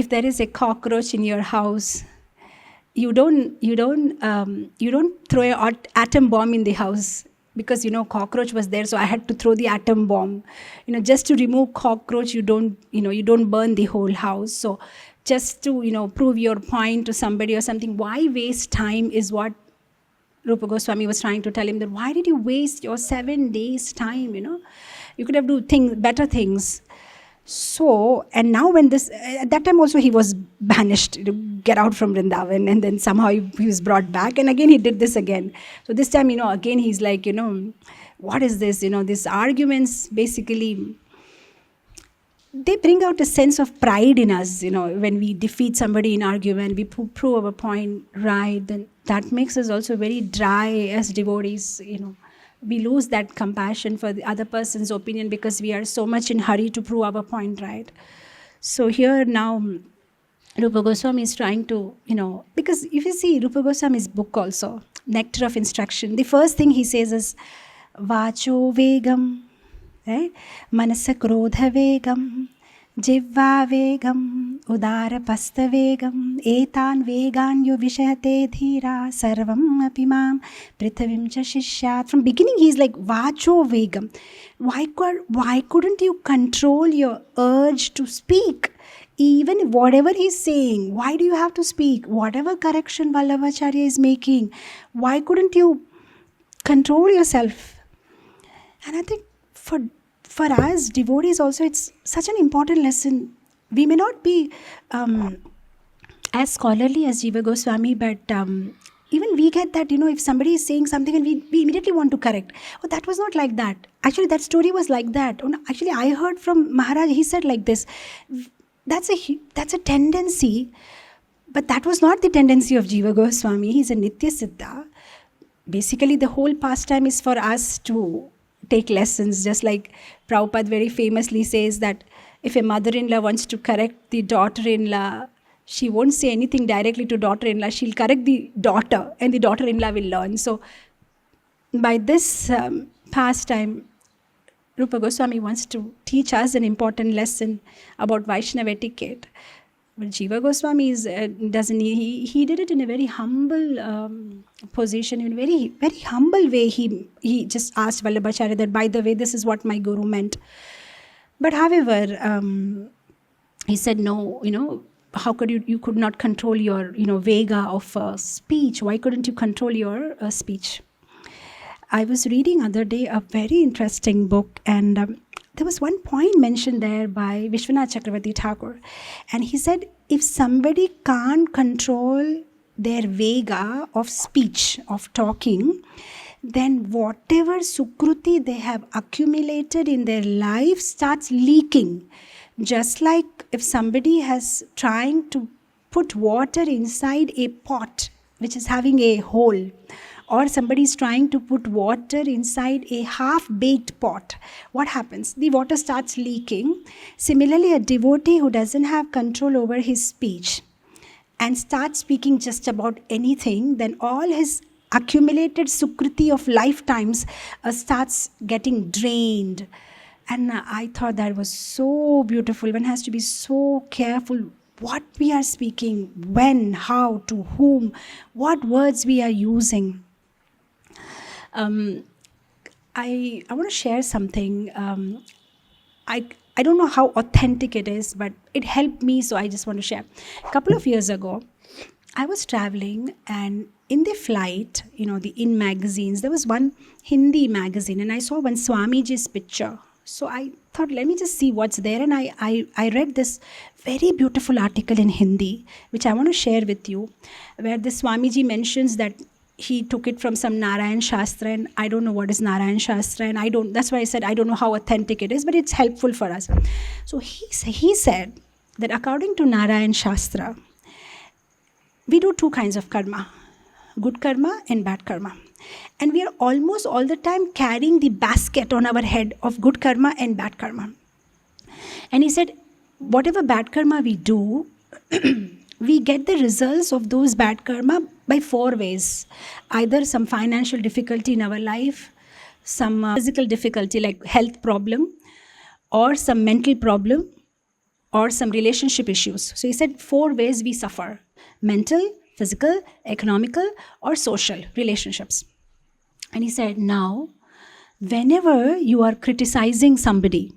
there is a cockroach in your house, you don't throw an atom bomb in the house because cockroach was there, so I had to throw the atom bomb. Just to remove cockroach, you don't burn the whole house. So just to prove your point to somebody or something, why waste time is what Rupa Goswami was trying to tell him, that why did you waste your 7 days time? You could have do better things. So, and now when at that time also he was banished to get out from Vrindavan, and then somehow he was brought back, and again he did this again. So this time, again he's like, what is this? These arguments basically, they bring out a sense of pride in us. When we defeat somebody in argument, we prove our point right, then that makes us also very dry as devotees. We lose that compassion for the other person's opinion because we are so much in hurry to prove our point right. So here now, Rupa Goswami is trying to, because if you see Rupa Goswami's book also, Nectar of Instruction, the first thing he says is, Vacho Vegam, right? Manasa Krodha Vegam, Jivva Vegam, Udara Pasta Vegam, Etan Vegan Yo Vishate Dhira, Sarvam Apimam, Prithavim Cha Shishyat. From beginning he's like, Vacho Vegam. Why couldn't you control your urge to speak? Even whatever he's saying, why do you have to speak? Whatever correction Vallabhacharya is making, why couldn't you control yourself? And I think for us devotees also, it's such an important lesson. We may not be as scholarly as Jiva Goswami, but even we get that, if somebody is saying something and we immediately want to correct. Oh, that was not like that. Actually, that story was like that. Oh, no, actually, I heard from Maharaj, he said like this. That's a tendency, but that was not the tendency of Jiva Goswami. He's a Nitya Siddha. Basically, the whole pastime is for us to take lessons, just like Prabhupada very famously says that if a mother-in-law wants to correct the daughter-in-law, she won't say anything directly to daughter-in-law. She'll correct the daughter and the daughter-in-law will learn. So by this pastime, Rupa Goswami wants to teach us an important lesson about Vaishnava etiquette. But Jiva Goswami doesn't. He did it in a very humble position, in a very, very humble way. He just asked Vallabhacharya that, by the way, this is what my guru meant. But however, he said, no, how could you could not control your, vega of speech. Why couldn't you control your speech? I was reading other day a very interesting book, and there was one point mentioned there by Vishwanath Chakravarti Thakur, and he said, if somebody can't control their vega of speech, of talking, then whatever sukruti they have accumulated in their life starts leaking. Just like if somebody has trying to put water inside a pot which is having a hole, or somebody is trying to put water inside a half-baked pot, what happens? The water starts leaking. Similarly, a devotee who doesn't have control over his speech and starts speaking just about anything, then all his accumulated sukruti of lifetimes starts getting drained. And I thought that was so beautiful. One has to be so careful what we are speaking, when, how, to whom, what words we are using. I want to share something. I don't know how authentic it is, but it helped me, so I just want to share. A couple of years ago, I was traveling, and in the flight, the in magazines, there was one Hindi magazine, and I saw one Swamiji's picture. So I thought, let me just see what's there. And I read this very beautiful article in Hindi, which I want to share with you, where the Swamiji mentions that he took it from some Narayan Shastra, and I don't know what is Narayan Shastra, and that's why I said I don't know how authentic it is, but it's helpful for us. So he said that according to Narayan Shastra, we do two kinds of karma, good karma and bad karma. And we are almost all the time carrying the basket on our head of good karma and bad karma. And he said, whatever bad karma we do, we get the results of those bad karma by 4 ways. Either some financial difficulty in our life, some physical difficulty like health problem, or some mental problem, or some relationship issues. So he said 4 ways we suffer: mental, physical, economical, or social relationships. And he said, now, whenever you are criticizing somebody,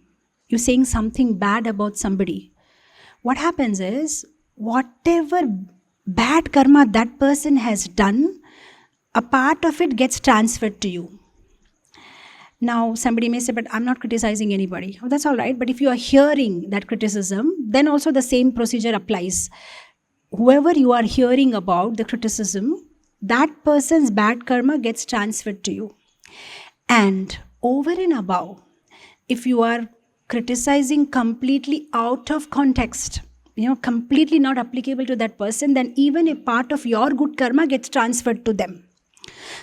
you're saying something bad about somebody, what happens is, whatever bad karma that person has done, a part of it gets transferred to you. Now, somebody may say, but I'm not criticizing anybody. Oh, that's all right. But if you are hearing that criticism, then also the same procedure applies. Whoever you are hearing about the criticism, that person's bad karma gets transferred to you. And over and above, if you are criticizing completely out of context, completely not applicable to that person, then even a part of your good karma gets transferred to them.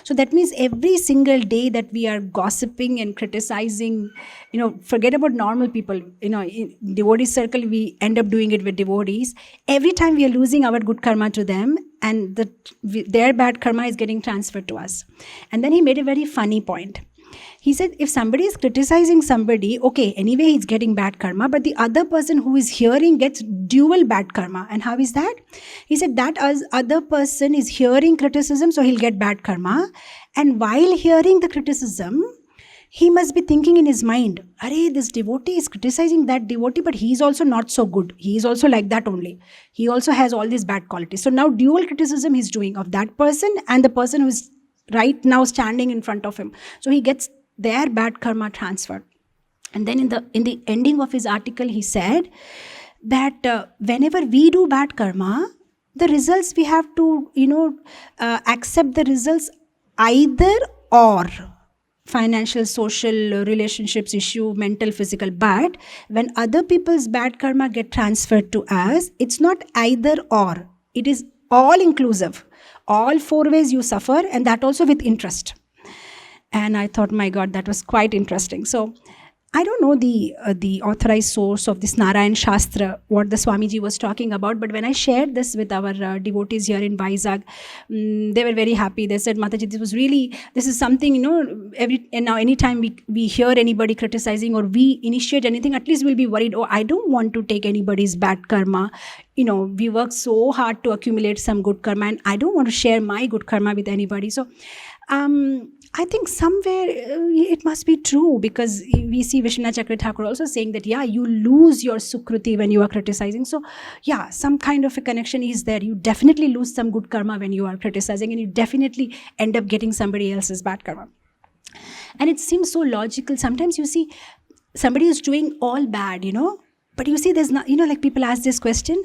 So that means every single day that we are gossiping and criticizing, forget about normal people, in devotee circle, we end up doing it with devotees. Every time we are losing our good karma to them, and their bad karma is getting transferred to us. And then he made a very funny point. He said, if somebody is criticizing somebody, okay, anyway, he's getting bad karma, but the other person who is hearing gets dual bad karma. And how is that? He said that other person is hearing criticism, so he'll get bad karma. And while hearing the criticism, he must be thinking in his mind, Arey, this devotee is criticizing that devotee, but he's also not so good. He's also like that only. He also has all these bad qualities. So now dual criticism he's doing of that person and the person who's right now standing in front of him. So he gets their bad karma transferred. And then in the ending of his article, he said that whenever we do bad karma, the results we have to, accept the results either or. Financial, social, relationships issue, mental, physical. But when other people's bad karma get transferred to us, it's not either or. It is all inclusive. All four ways you suffer, and that also with interest. And I thought, my God, that was quite interesting. So I don't know the authorized source of this Narayan Shastra, what the Swamiji was talking about. But when I shared this with our devotees here in VIZAG, they were very happy. They said, Mataji, this is something, now anytime we hear anybody criticizing or we initiate anything, at least we'll be worried, I don't want to take anybody's bad karma. We work so hard to accumulate some good karma, and I don't want to share my good karma with anybody. So, I think somewhere it must be true, because we see Vishwanath Chakra Thakur also saying that, you lose your sukruti when you are criticizing. So, some kind of a connection is there. You definitely lose some good karma when you are criticizing, and you definitely end up getting somebody else's bad karma. And it seems so logical. Sometimes you see somebody is doing all bad, but you see there's not, like people ask this question,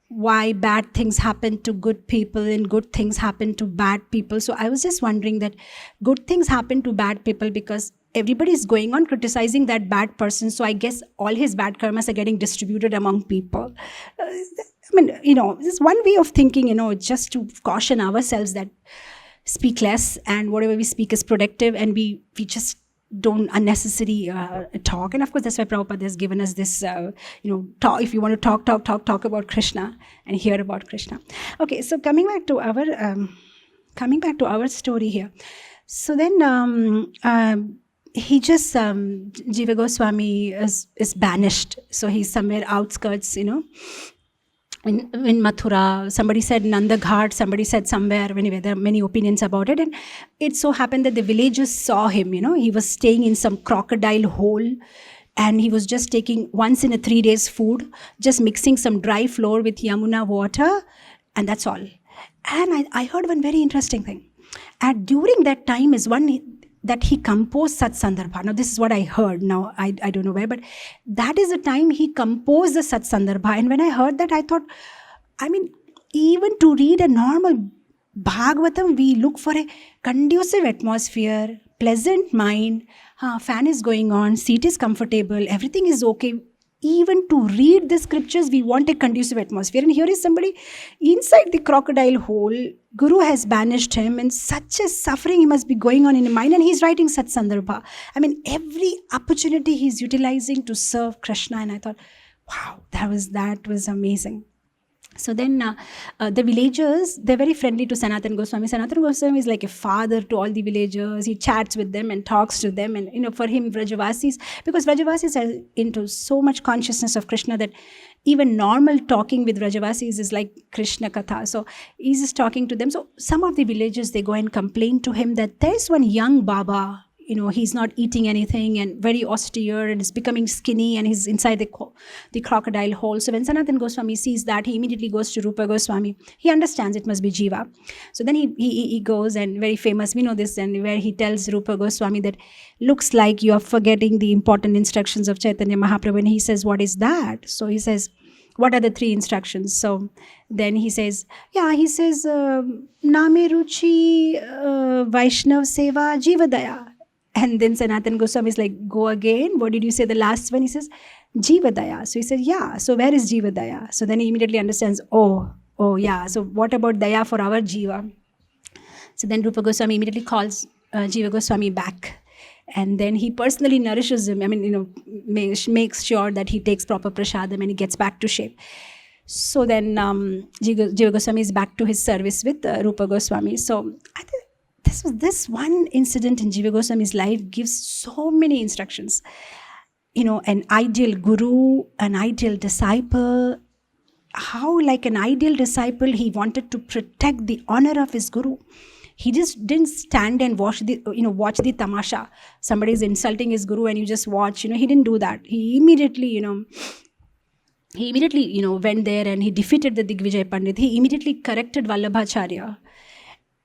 why bad things happen to good people and good things happen to bad people. So I was just wondering that good things happen to bad people because everybody is going on criticizing that bad person. So I guess all his bad karmas are getting distributed among people. This is one way of thinking, just to caution ourselves that speak less, and whatever we speak is productive, and we just don't unnecessary talk. And of course, that's why Prabhupada has given us this, talk. If you want to talk about Krishna and hear about Krishna. Okay, so coming back to our story here. So then he just, Jiva Goswami is banished. So he's somewhere outskirts, in Mathura. Somebody said Nanda Ghat, somebody said somewhere. Anyway, there are many opinions about it. And it so happened that the villagers saw him, he was staying in some crocodile hole, and he was just taking once in a 3 days food, just mixing some dry flour with Yamuna water, and that's all. And I heard one very interesting thing. During that time is that he composed Sat Sandarbha. Now, this is what I heard. Now, I don't know where, but that is the time he composed the Sat Sandarbha. And when I heard that, I thought, even to read a normal Bhagavatam, we look for a conducive atmosphere, pleasant mind, fan is going on, seat is comfortable, everything is okay. Even to read the scriptures, we want a conducive atmosphere. And here is somebody inside the crocodile hole. Guru has banished him, and such a suffering he must be going on in his mind. And he's writing Sat Sandarbha. Every opportunity he's utilizing to serve Krishna. And I thought, wow, that was amazing. So then the villagers, they're very friendly to Sanatana Goswami. Sanatana Goswami is like a father to all the villagers. He chats with them and talks to them. And, for him, Vrajavasis, because Vrajavasis are into so much consciousness of Krishna that even normal talking with Vrajavasis is like Krishna Katha. So he's just talking to them. So some of the villagers, they go and complain to him that there's one young Baba, he's not eating anything and very austere and is becoming skinny, and he's inside the crocodile hole. So when Sanatana Goswami sees that, he immediately goes to Rupa Goswami. He understands it must be Jiva. So then he goes, and very famous, we know this, and where he tells Rupa Goswami that looks like you are forgetting the important instructions of Chaitanya Mahaprabhu. And he says, what is that? So he says, what are the 3 instructions? So then he says, Name Ruchi, Vaishnav Seva, Jiva Daya. And then Sanatana Goswami is like, go again. What did you say? The last one, he says, Jiva Daya. So he said, so where is Jiva Daya? So then he immediately understands, oh yeah. So what about Daya for our Jiva? So then Rupa Goswami immediately calls Jiva Goswami back. And then he personally nourishes him. Makes sure that he takes proper prasadam and he gets back to shape. So then Jiva Goswami is back to his service with Rupa Goswami. So I think this one incident in Jiva Goswami's life gives so many instructions. An ideal guru, an ideal disciple, how like an ideal disciple, he wanted to protect the honor of his guru. He just didn't stand and watch the tamasha. Somebody is insulting his guru and you just watch. He didn't do that. He immediately, went there and he defeated the Digvijay Pandit. He immediately corrected Vallabhacharya.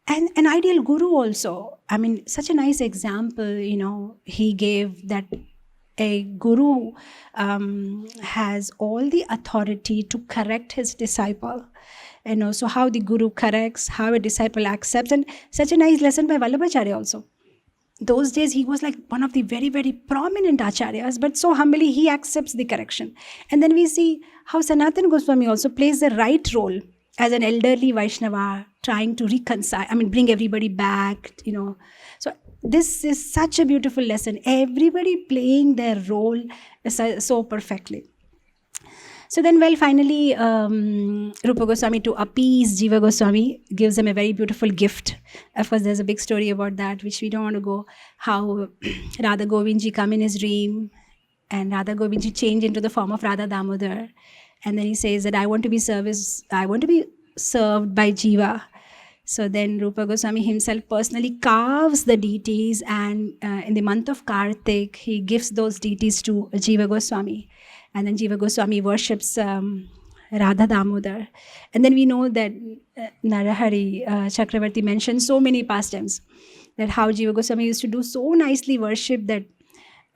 And an ideal guru also. Such a nice example, he gave that a guru has all the authority to correct his disciple. So how the guru corrects, how a disciple accepts, and such a nice lesson by Vallabhacharya also. Those days he was like one of the very, very prominent acharyas, but so humbly he accepts the correction. And then we see how Sanatana Goswami also plays the right role as an elderly Vaishnava, trying to reconcile, bring everybody back, So this is such a beautiful lesson. Everybody playing their role so perfectly. So then, finally, Rupa Goswami, to appease Jiva Goswami, gives him a very beautiful gift. Of course, there's a big story about that, which we don't want to go. How Radha Govindji come in his dream, and Radha Govindji change into the form of Radha Damodar. And then he says that I want to be served by Jiva. So then Rupa Goswami himself personally carves the deities, and in the month of Kartik, he gives those deities to Jiva Goswami. And then Jiva Goswami worships Radha Damodar. And then we know that Narahari Chakravarti mentioned so many pastimes, that how Jiva Goswami used to do so nicely worship that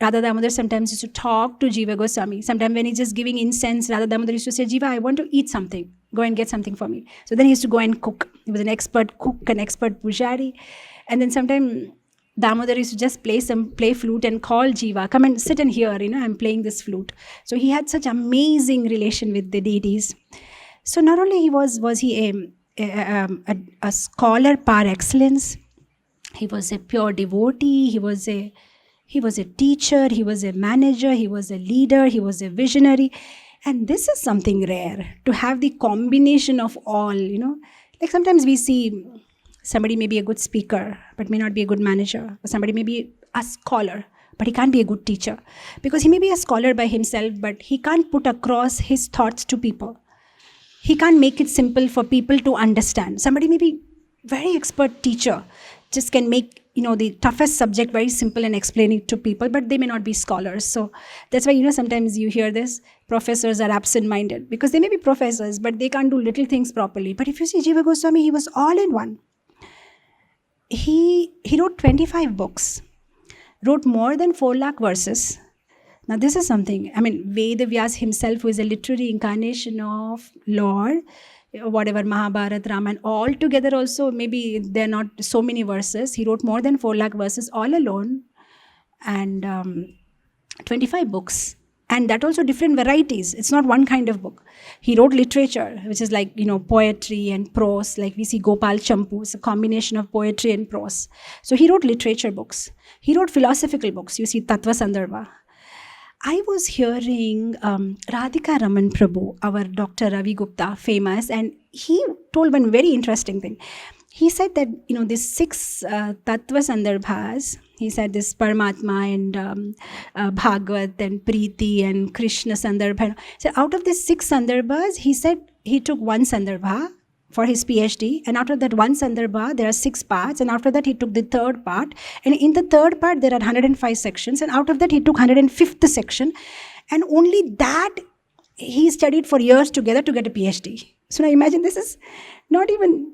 Radha Damodar sometimes used to talk to Jiva Goswami. Sometimes when he's just giving incense, Radha Damodar used to say, Jiva, I want to eat something. Go and get something for me. So then he used to go and cook. He was an expert cook, an expert pujari. And then sometimes Damodar used to just play flute and call Jiva, come and sit and hear, I'm playing this flute. So he had such amazing relation with the deities. So not only was he a scholar par excellence, he was a pure devotee, he was a teacher, he was a manager, he was a leader, he was a visionary. And this is something rare, to have the combination of all, Like sometimes we see somebody may be a good speaker, but may not be a good manager. Or somebody may be a scholar, but he can't be a good teacher. Because he may be a scholar by himself, but he can't put across his thoughts to people. He can't make it simple for people to understand. Somebody may be very expert teacher, just can make the toughest subject very simple and explain it to people, but they may not be scholars. So that's why sometimes you hear this, professors are absent-minded, because they may be professors, but they can't do little things properly. But if you see Jiva Goswami, he was all in one. He wrote 25 books, wrote more than 4 lakh verses. Now this is something, Veda Vyas himself, who is a literary incarnation of Lord, whatever Mahabharata, Ramayana, all together also, maybe there are not so many verses. He wrote more than 4 lakh verses all alone, and 25 books. And that also different varieties. It's not one kind of book. He wrote literature, which is like, poetry and prose. Like we see Gopal Champu, it's a combination of poetry and prose. So he wrote literature books. He wrote philosophical books. You see Tattva Sandarbha. I was hearing Radhika Raman Prabhu, our Dr. Ravi Gupta, famous, and he told one very interesting thing. He said that, these 6 Tattva Sandarbhas, he said this Paramatma and Bhagavat and Preeti and Krishna Sandarbha. So out of these 6 Sandarbhas, he said he took one Sandarbha for his PhD, and after that one Sandarbha, there are 6 parts, and after that he took the 3rd part, and in the 3rd part there are 105 sections, and out of that he took 105th section, and only that he studied for years together to get a PhD. So now imagine, this is not even,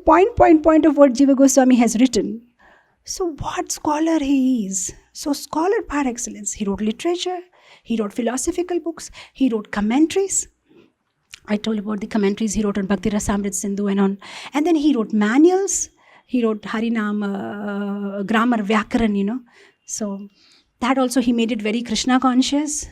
point of what Jiva Goswami has written. So what scholar he is. So scholar par excellence. He wrote literature, he wrote philosophical books, he wrote commentaries. I told about the commentaries he wrote on Bhakti Rasamrit Sindhu and on. And then he wrote manuals. He wrote Harinam, grammar, Vyakaran, So that also he made it very Krishna conscious.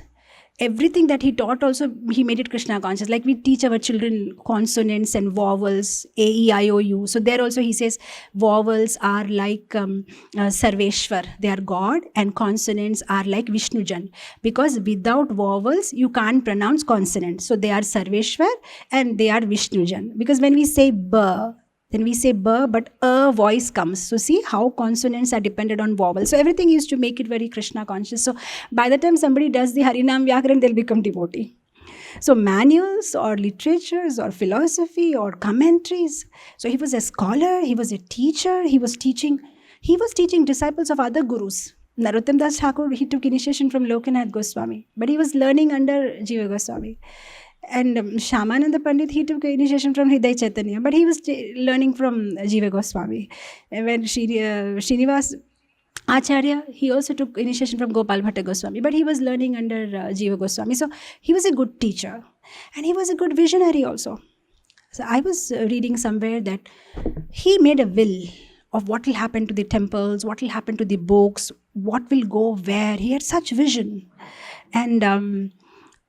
everything that he taught also, he made it Krishna conscious. Like we teach our children consonants and vowels, A, E, I, O, U. So there also he says vowels are like Sarveshwar, they are God, and consonants are like Vishnujan. Because without vowels, you can't pronounce consonants. So they are Sarveshwar and they are Vishnujan. Because when we say ba, then we say ba, but a voice comes. So see how consonants are dependent on vowels. So everything used to make it very Krishna conscious. So by the time somebody does the Harinam Vyakaran, they'll become devotee. So manuals or literatures or philosophy or commentaries. So he was a scholar, he was a teacher, he was teaching disciples of other gurus. Narottam Das Thakur, he took initiation from Lokanath Goswami, but he was learning under Jiva Goswami. And Shyamananda Pandit, he took initiation from Hriday Chaitanya, but he was learning from Jiva Goswami. And when Srinivas Acharya, he also took initiation from Gopal Bhatta Goswami, but he was learning under Jiva Goswami. So he was a good teacher and he was a good visionary also. So I was reading somewhere that he made a will of what will happen to the temples, what will happen to the books, what will go where. He had such vision. And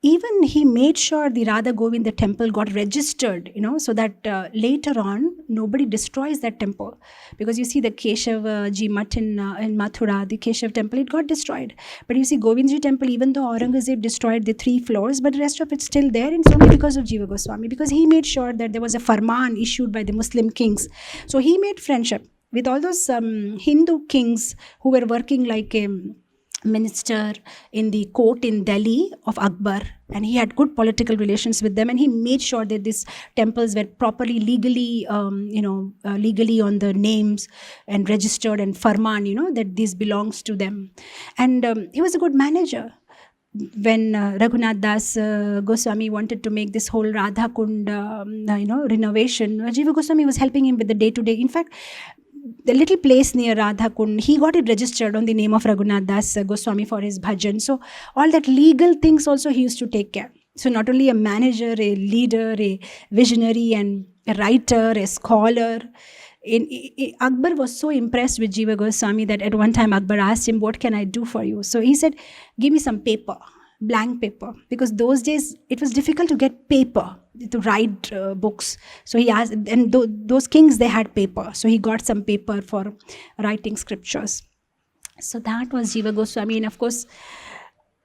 even he made sure the Radha Govinda temple got registered, so that later on, nobody destroys that temple. Because you see the Keshav Ji Mutt in Mathura, the Keshav temple, it got destroyed. But you see Govindji temple, even though Aurangzeb destroyed the 3 floors, but the rest of it's still there, and it's only because of Jiva Goswami. Because he made sure that there was a farman issued by the Muslim kings. So he made friendship with all those Hindu kings who were working like a minister in the court in Delhi of Akbar, and he had good political relations with them, and he made sure that these temples were properly legally legally on the names and registered and farman, that this belongs to them. And he was a good manager. When Raghunath Das Goswami wanted to make this whole Radha Kund renovation, Jiva Goswami was helping him with the day-to-day. In fact, the little place near Radha Kund, he got it registered on the name of Raghunath Das Goswami for his bhajan. So all that legal things also he used to take care. So not only a manager, a leader, a visionary, and a writer, a scholar. Akbar was so impressed with Jiva Goswami that at one time Akbar asked him, "What can I do for you?" So he said, "Give me some paper, blank paper." Because those days it was difficult to get paper to write books. So he asked, and those kings, they had paper. So he got some paper for writing scriptures. So that was Jiva Goswami. And of course,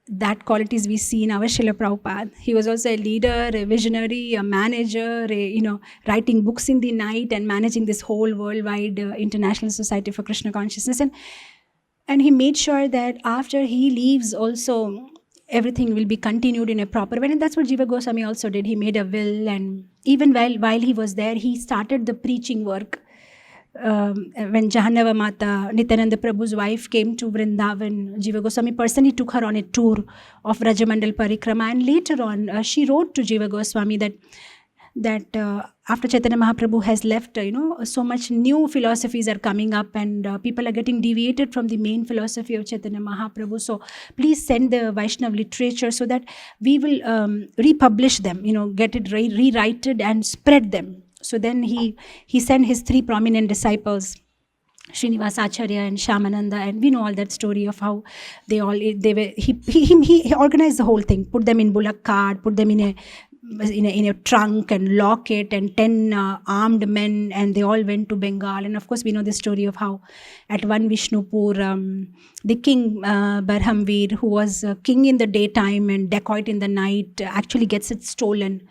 that qualities we see in our Srila Prabhupada. He was also a leader, a visionary, a manager, writing books in the night and managing this whole worldwide International Society for Krishna Consciousness. And he made sure that after he leaves also, everything will be continued in a proper way. And that's what Jiva Goswami also did. He made a will, and even while he was there, he started the preaching work. When Jahannava Mata, Nityananda Prabhu's wife, came to Vrindavan, Jiva Goswami personally took her on a tour of Rajamandal Parikrama, and later on she wrote to Jiva Goswami that after Chaitanya Mahaprabhu has left, so much new philosophies are coming up, and people are getting deviated from the main philosophy of Chaitanya Mahaprabhu. So please send the Vaishnav literature so that we will republish them, get it rewritten and spread them. So then he sent his 3 prominent disciples, Srinivas Acharya and Shyamananda, and we know all that story of how he organized the whole thing, put them in bullock cart, put them in a trunk and lock it, and 10 armed men, and they all went to Bengal. And of course we know the story of how at one Vishnupur, the king Barhamveer, who was king in the daytime and dacoit in the night, actually gets it stolen.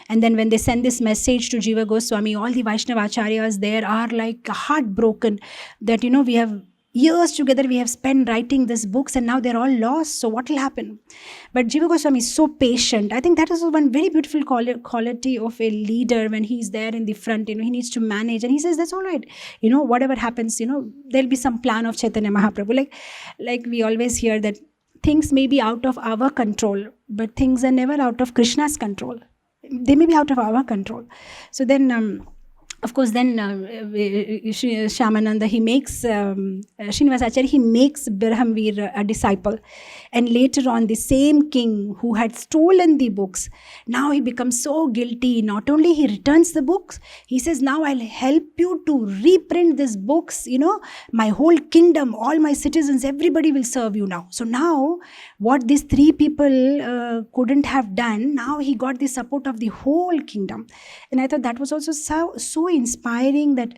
And then when they send this message to Jiva Goswami, all the Vaishnava Acharyas there are like heartbroken that we have years together, we have spent writing these books, and now they're all lost. So what will happen? But Jiva Goswami is so patient. I think that is one very beautiful quality of a leader when he's there in the front. He needs to manage, and he says, that's all right. Whatever happens, there'll be some plan of Chaitanya Mahaprabhu. Like we always hear that things may be out of our control, but things are never out of Krishna's control. They may be out of our control. So then of course, then Shyamananda, he makes Srinivasacharya, he makes Birhamveer a disciple. And later on, the same king who had stolen the books, now he becomes so guilty. Not only he returns the books, he says, now I'll help you to reprint these books. My whole kingdom, all my citizens, everybody will serve you now. So now, what these three people couldn't have done, now he got the support of the whole kingdom. And I thought that was also so inspiring, that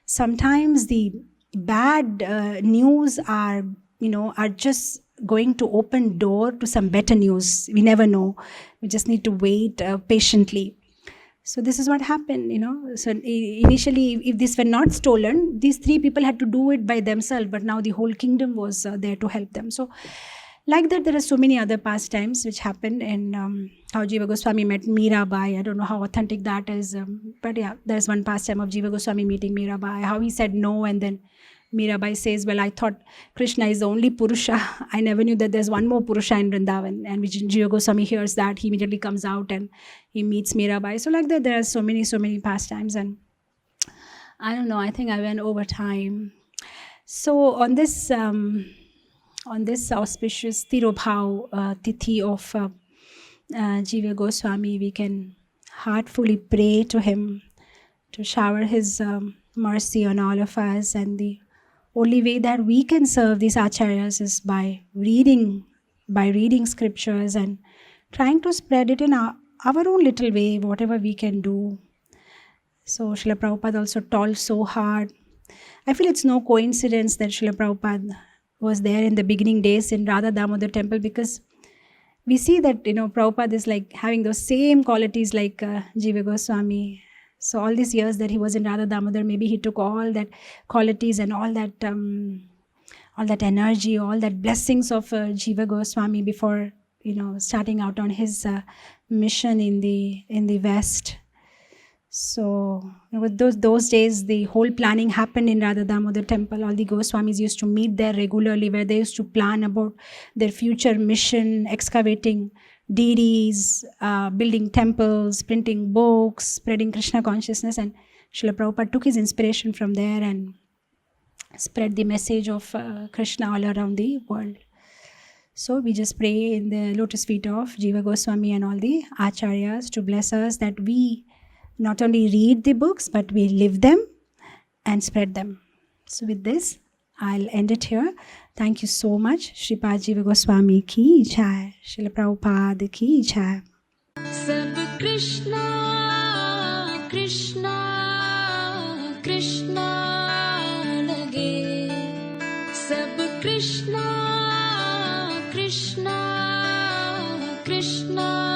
sometimes the bad news are just going to open door to some better news. We never know. We just need to wait patiently. So this is what happened, So initially, if this were not stolen, these three people had to do it by themselves, but now the whole kingdom was there to help them. So like that, there are so many other pastimes which happened, and how Jiva Goswami met Mirabai. I don't know how authentic that is, but yeah, there's one pastime of Jiva Goswami meeting Mirabai, how he said no, and then Mirabai says, well, I thought Krishna is the only Purusha. I never knew that there's one more Purusha in Vrindavan. And when Jiva Goswami hears that, he immediately comes out and he meets Mirabai. So like that, there are so many pastimes, and I don't know, I think I went over time. So on this auspicious Tirobhav Tithi of Jiva Goswami, we can heartfully pray to him to shower his mercy on all of us. And the only way that we can serve these acharyas is by reading scriptures and trying to spread it in our own little way, whatever we can do. So Srila Prabhupada also toiled so hard. I feel it's no coincidence that Srila Prabhupada was there in the beginning days in Radha Damodar temple, because we see that Prabhupada is like having those same qualities like Jiva Goswami. So all these years that he was in Radha Damodar, maybe he took all that qualities and all that energy, all that blessings of Jiva Goswami before starting out on his mission in the West. So with those days, the whole planning happened in Radha Damodar temple. All the Goswamis used to meet there regularly, where they used to plan about their future mission, excavating deities, building temples, printing books, spreading Krishna consciousness. And Srila Prabhupada took his inspiration from there and spread the message of Krishna all around the world. So we just pray in the lotus feet of Jiva Goswami and all the acharyas to bless us, that we not only read the books, but we live them and spread them. So with this, I'll end it here. Thank you so much. Shripad Jiva Goswami ki jai. Srila Prabhupada ki jai. Sab Krishna, Krishna, Krishna lage. Sab Krishna, Krishna, Krishna